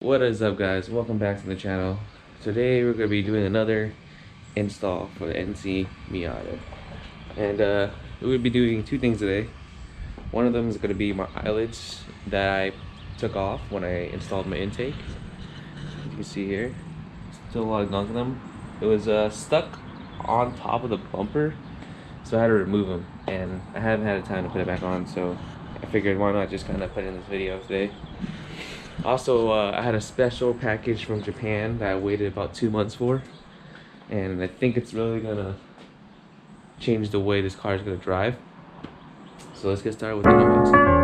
What is up, guys? Welcome back to the channel. Today we're going to be doing another install for the NC MIATA. And we're going to be doing two things today. One of them is going to be my eyelids that I took off when I installed my intake. You can see here, still a lot of gunk in them. It was stuck on top of the bumper, so I had to remove them. And I haven't had time to put it back on, so I figured why not just kind of put it in this video today. Also, I had a special package from Japan that I waited about 2 months for, and I think it's really gonna change the way this car is gonna drive. So let's get started with the unboxing.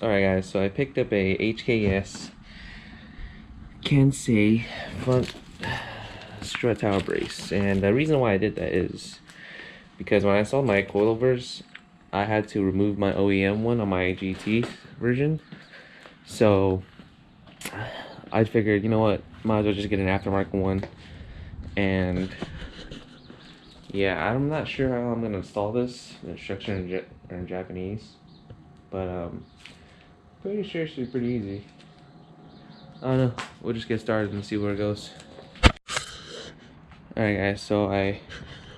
Alright guys, so I picked up a HKS KANSAI front strut tower brace, and the reason why I did that is because when I saw my coilovers, I had to remove my OEM one on my GT version. So I figured, you know what, might as well just get an aftermarket one. And yeah, I'm not sure how I'm gonna install this. The instructions are in Japanese, but pretty sure it should be pretty easy. I don't know. We'll just get started and see where it goes. Alright guys, so I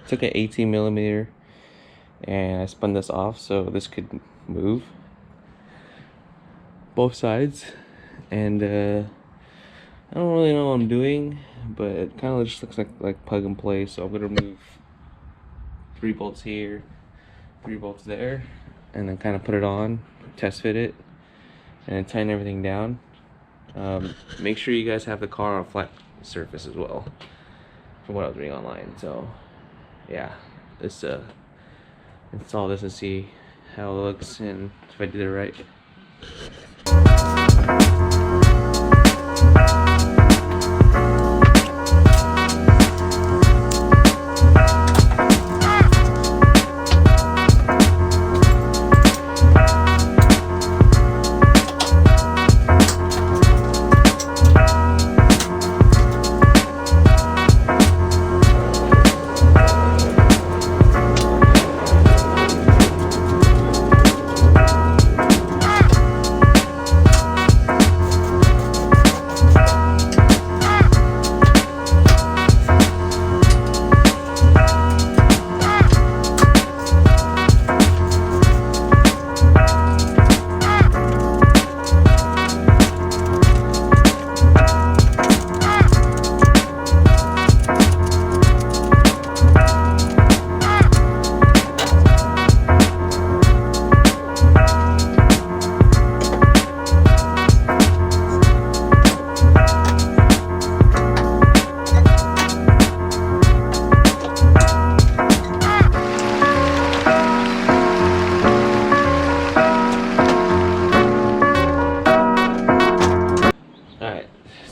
took an 18mm and I spun this off so this could move both sides. And I don't really know what I'm doing, but it kind of just looks like plug and play. So I'm gonna remove 3 bolts here, 3 bolts there, and then kind of put it on, test fit it, and then tighten everything down. Make sure you guys have the car on a flat surface as well, from what I was reading online. So yeah, let's install this and see how it looks and if I did it right.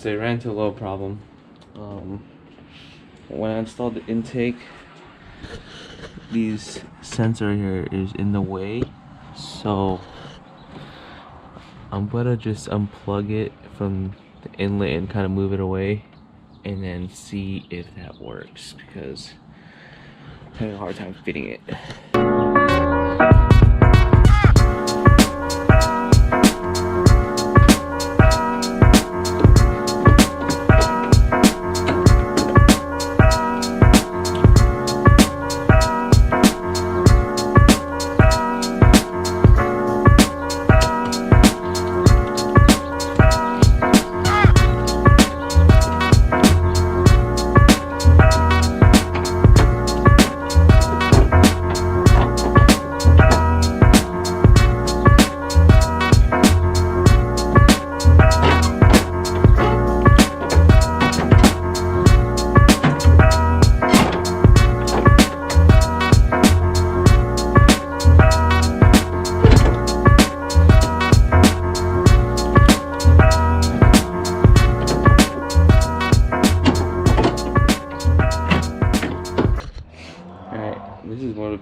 So I ran into a little problem. When I installed the intake, these sensor here is in the way, so I'm gonna just unplug it from the inlet and kind of move it away, and then see if that works, because I'm having a hard time fitting it.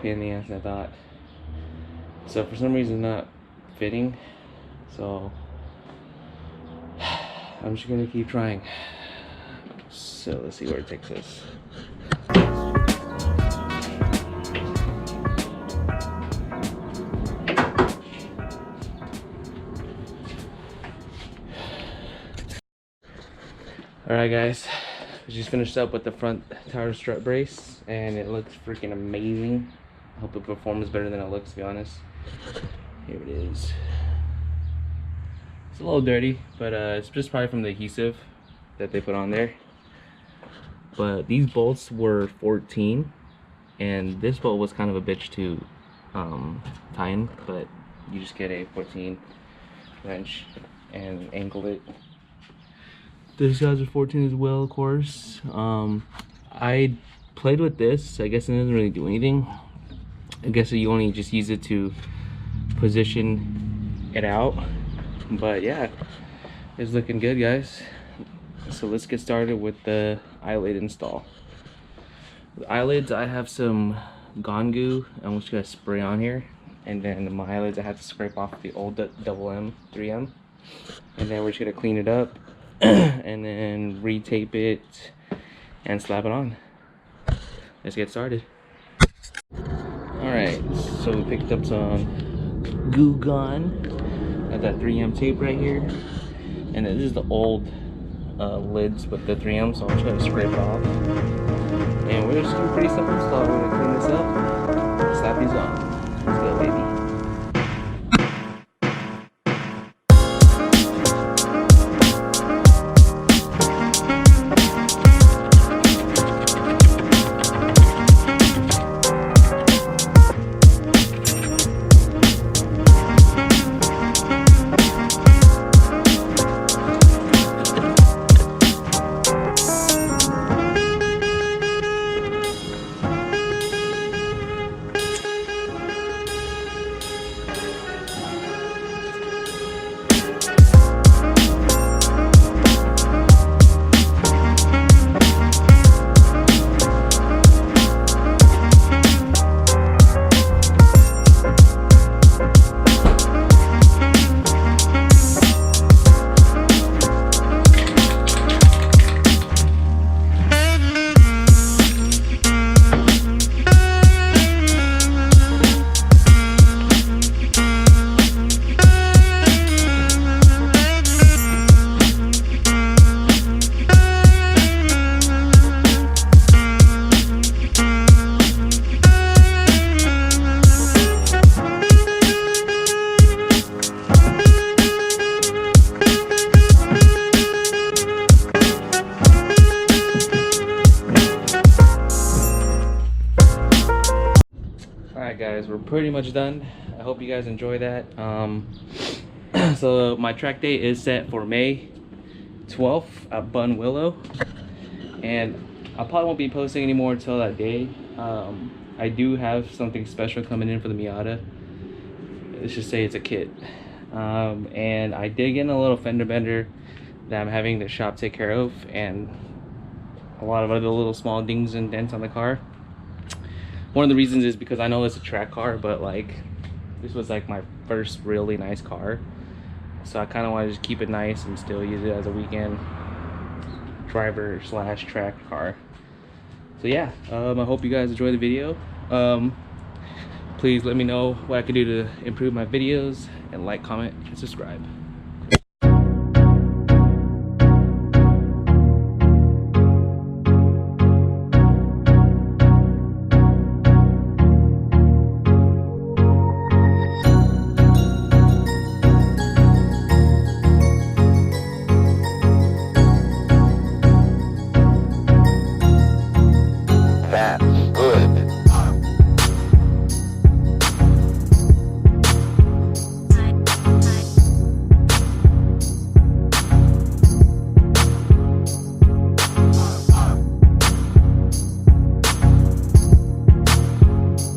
pain in the ass than I thought. So for some reason not fitting. So I'm just gonna keep trying. So let's see where it takes us. Alright guys, we just finished up with the front tower strut brace and it looks freaking amazing. I hope it performs better than it looks, to be honest. Here it is. It's a little dirty, but it's just probably from the adhesive that they put on there. But these bolts were 14 and this bolt was kind of a bitch to tie in, but you just get a 14 wrench and angle it. These guys are 14 as well, of course. I played with this. I guess it doesn't really do anything. I guess you only just use it to position it out. But yeah, it's looking good, guys. So let's get started with the eyelid install. The eyelids, I have some Gone Goo. I'm just gonna spray on here, and then my eyelids I have to scrape off the old double M 3M, and then we're just gonna clean it up and then re-tape it and slap it on. Let's get started. Alright, so we picked up some Goo Gone. Got that 3M tape right here, and then this is the old lids with the 3M, so I'm just gonna scrape it off. And we're just doing pretty simple install. We're gonna clean this up, slap these on. Let's go, baby. Guys, we're pretty much done. I hope you guys enjoy that. So my track date is set for May 12th at Bun Willow, and I probably won't be posting anymore until that day. I do have something special coming in for the MIATA. Let's just say it's a kit, and I did get in a little fender bender that I'm having the shop take care of, and a lot of other little small dings and dents on the car. One of the reasons is because I know it's a track car, but like this was like my first really nice car, so I kind of want to just keep it nice and still use it as a weekend driver slash track car. So yeah, I hope you guys enjoy the video. Please let me know what I can do to improve my videos, and like, comment, and subscribe.